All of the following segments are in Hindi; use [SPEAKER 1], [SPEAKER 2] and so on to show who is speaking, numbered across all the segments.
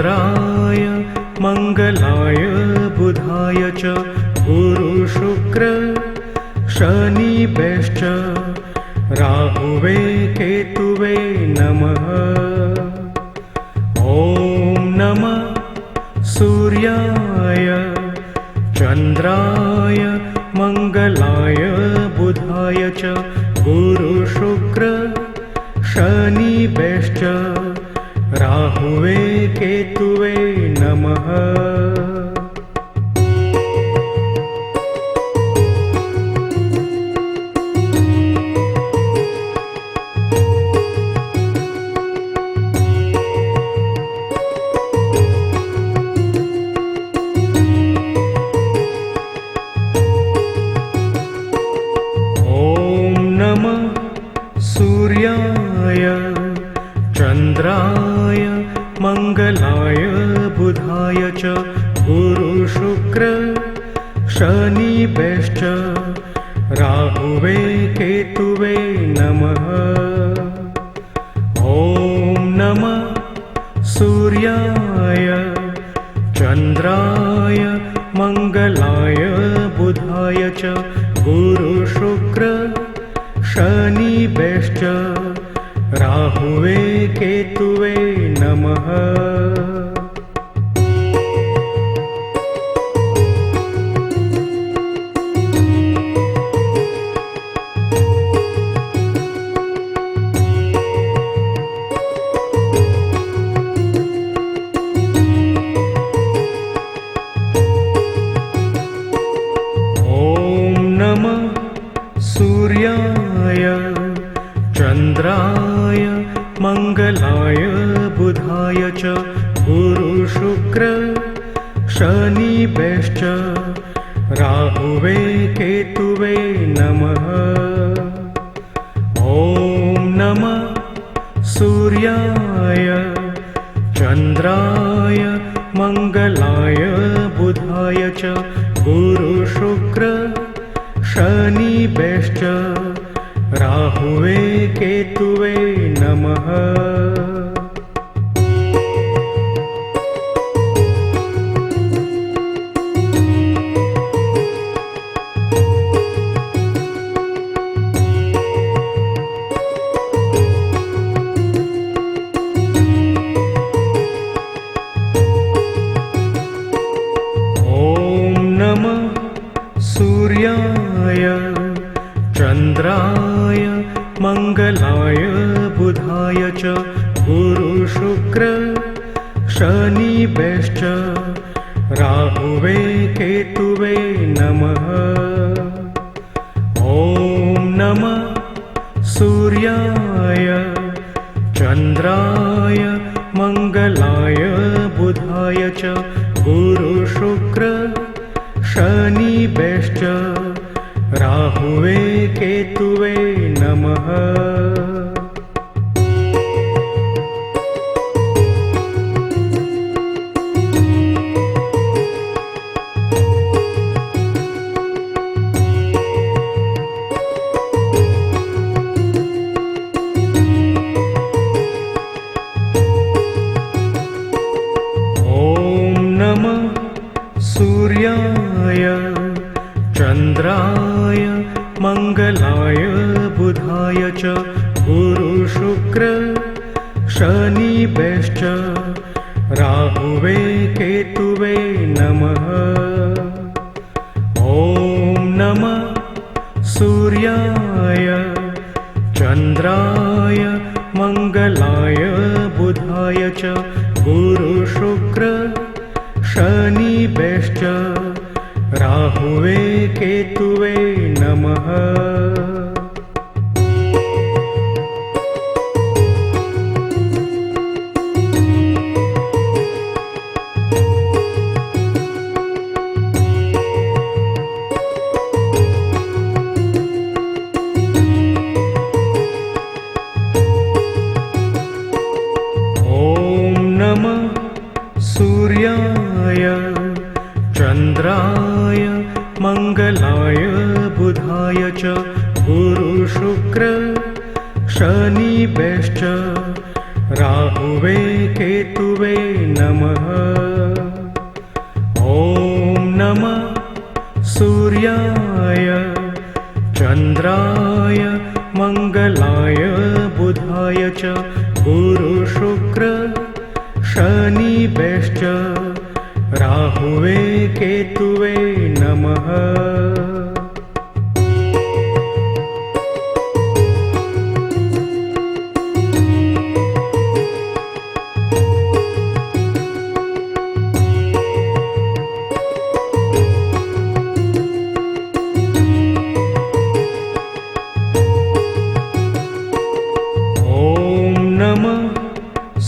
[SPEAKER 1] चन्द्राय मङ्गलाय बुधाय च गुरुशुक्र शनिभ्यश्च राहुवे केतुवे नमः। ॐ नमः सूर्याय चन्द्राय मङ्गलाय बुधाय च गुरुशुक्र शनिभ्यश्च राहुवे केतुवे नमः। सूर्याय चन्द्राय मङ्गलाय बुधाय च गुरुशुक्र शनिभ्यश्च राहुवे केतुवे नमः। ॐ नमः सूर्याय चन्द्राय मङ्गलाय बुधाय च गुरुशुक्र शनिभ्यश्च राहुवे केतुवे नमः। सूर्याय चन्द्राय मङ्गलाय बुधाय च गुरुशुक्र शनिभ्यश्च राहुवे केतुवे नमः। ॐ नमः सूर्याय चन्द्राय मङ्गलाय बुधाय च गुरुशुक्र शनिभ्यश्च राहुवे केतुवे नमः। सूर्याय चन्द्राय मङ्गलाय बुधाय च गुरुशुक्र शनिभ्यश्च राहुवे केतुवे नमः। ॐ नमः सूर्याय चन्द्राय मङ्गलाय बुधाय च गुरुशुक्र शनिभ्यश्च राहुवे केतुवे नमः। सूर्याय चन्द्राय मङ्गलाय बुधाय च गुरुशुक्र शनिभ्यश्च राहुवे केतुवे नमः। ॐ नमः सूर्याय चन्द्राय मङ्गलाय बुधाय च गुरुशुक्र शनिभ्यश्च राहुवे केतुवे नमः। सूर्याय चन्द्राय मङ्गलाय बुधाय च गुरुशुक्र शनिभ्यश्च राहुवे राहुवे केतुवे नमः। ॐ नमः सूर्याय चन्द्राय मङ्गलाय बुधाय च गुरु शुक्र शनिभ्यश्च राहुवे केतुवे नमः।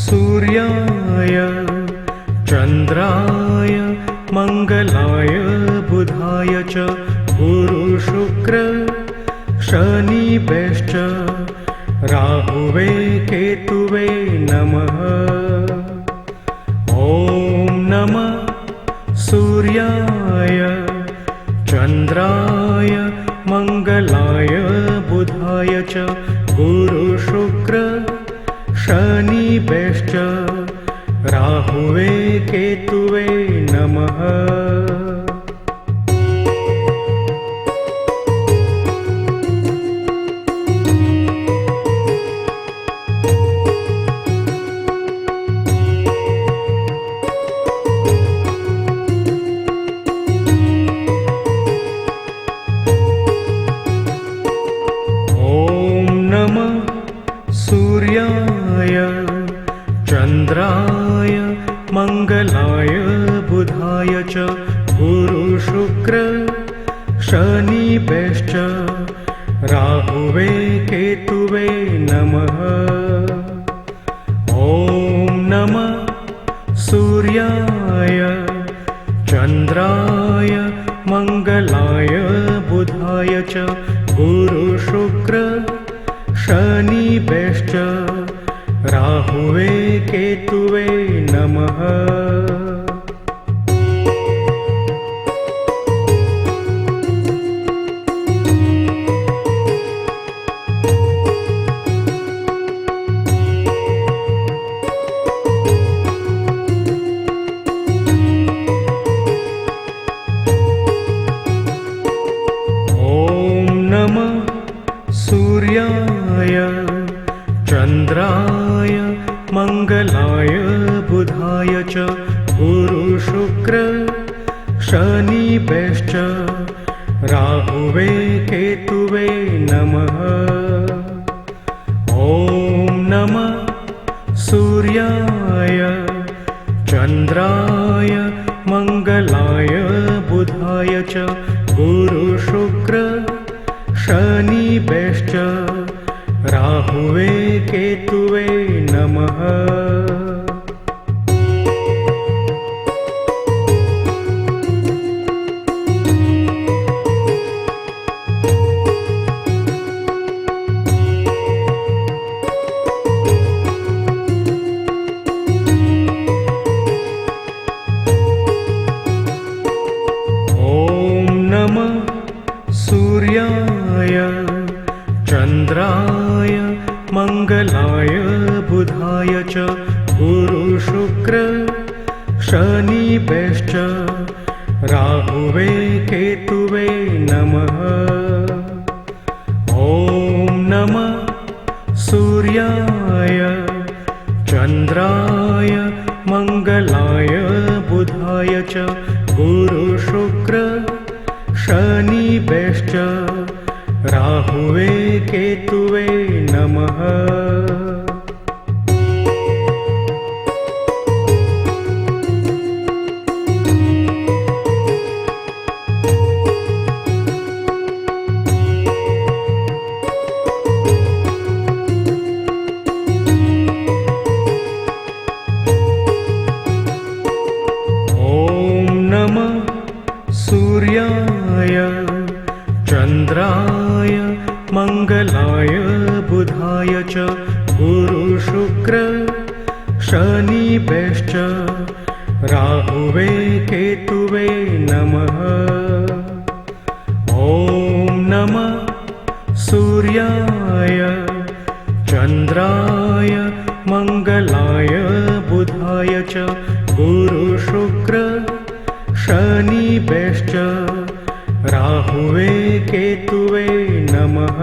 [SPEAKER 1] सूर्याय चन्द्राय मङ्गलाय बुधाय च गुरु शुक्र शनिभ्यश्च राहुवे केतुवे नमः। ॐ नमः सूर्याय चन्द्राय मङ्गलाय बुधाय च गुरु शुक्र शनिभ्यश्च राहुवे केतुवे नमः। ॐ नमः सूर्याय चन्द्राय मङ्गलाय बुधाय च गुरु शुक्र शनिभ्यश्च राहुवे केतुवे नमः। ॐ नमः सूर्याय चन्द्राय मङ्गलाय बुधाय च गुरु शुक्र शनिभ्यश्च राहुवे केतुवे नमः। ॐ नमः सूर्याय चन्द्राय मङ्गलाय बुधाय च गुरु शुक्र शनिभ्यश्च राहुवे केतुवे नमः। ॐ नमः सूर्याय चन्द्राय मङ्गलाय बुधाय च गुरु शुक्र शनिभ्यश्च राहुवे केतुवे नमः। ॐ नमः सूर्याय चन्द्राय मङ्गलाय बुधाय च गुरु शुक्र शनिभ्यश्च राहुवे केतुवे नमः। ॐ नमः सूर्याय चन्द्राय मङ्गलाय बुधाय च गुरु शुक्र शनिभ्यश्च राहुवे केतुवे नमः। ॐ नमः सूर्याय चन्द्राय मङ्गलाय बुधाय च गुरु शुक्र शनिभ्यश्च राहुवे केतुवे नमः। ॐ नमः सूर्याय चन्द्राय मङ्गलाय मङ्गलाय बुधाय च गुरुशुक्र शनिभ्यश्च राहुवे केतुवे नमः।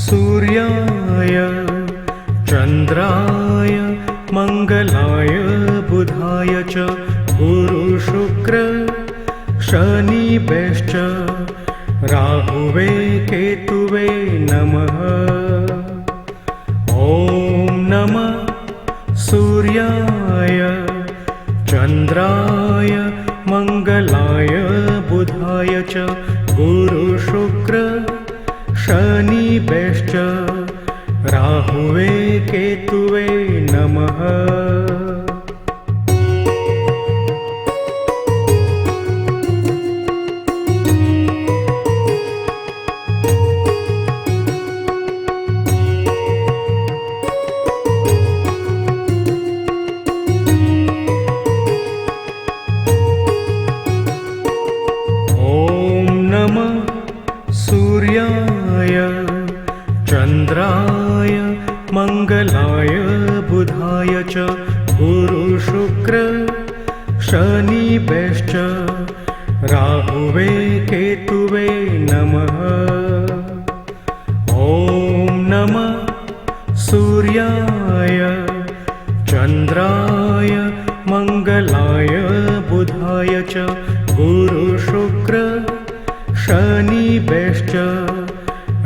[SPEAKER 1] सूर्याय चन्द्राय मङ्गलाय बुधाय च गुरुशुक्र शनिभ्यश्च राहुवे केतुवे नमः। ॐ नमः सूर्याय चन्द्राय मङ्गलाय बुधाय च गुरुशुक्र शनिभ्यश्च राहुवे केतुवे नमः। ॐ नमः सूर्याय चन्द्राय मङ्गलाय बुधाय च गुरुशुक्र शनिभ्यश्च राहुवे केतुवे नमः। ॐ नमः सूर्याय चन्द्राय मङ्गलाय बुधाय च गुरुशुक्र शनिभ्यश्च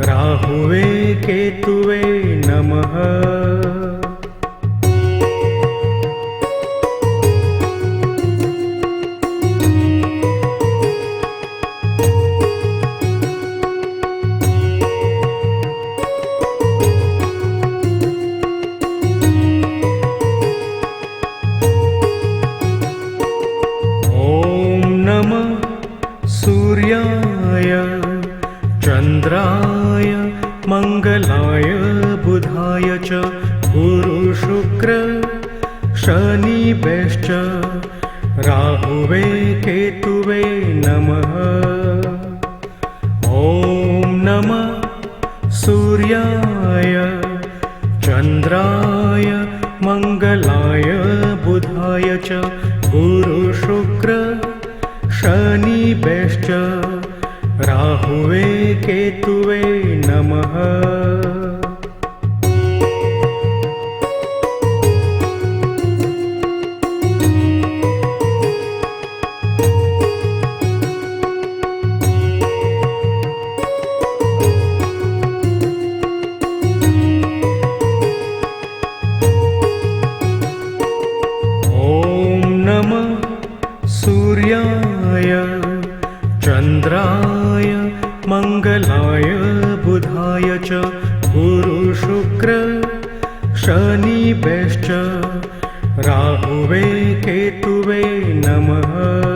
[SPEAKER 1] राहुवे केतुवे नमः। ॐ नमः सूर्याय चन्द्राय मङ्गलाय बुधाय च गुरुशुक्र शनिभ्यश्च राहुवे केतुवे नमः। ॐ नमः सूर्याय चन्द्राय मङ्गलाय बुधाय च गुरुशुक्र शनिभ्यश्च राहुवे केतुवे नमः। ॐ नमः सूर्याय चन्द्राय मङ्गलाय बुधाय च गुरुशुक्र शनिभ्यश्च राहुवे केतुवे नमः।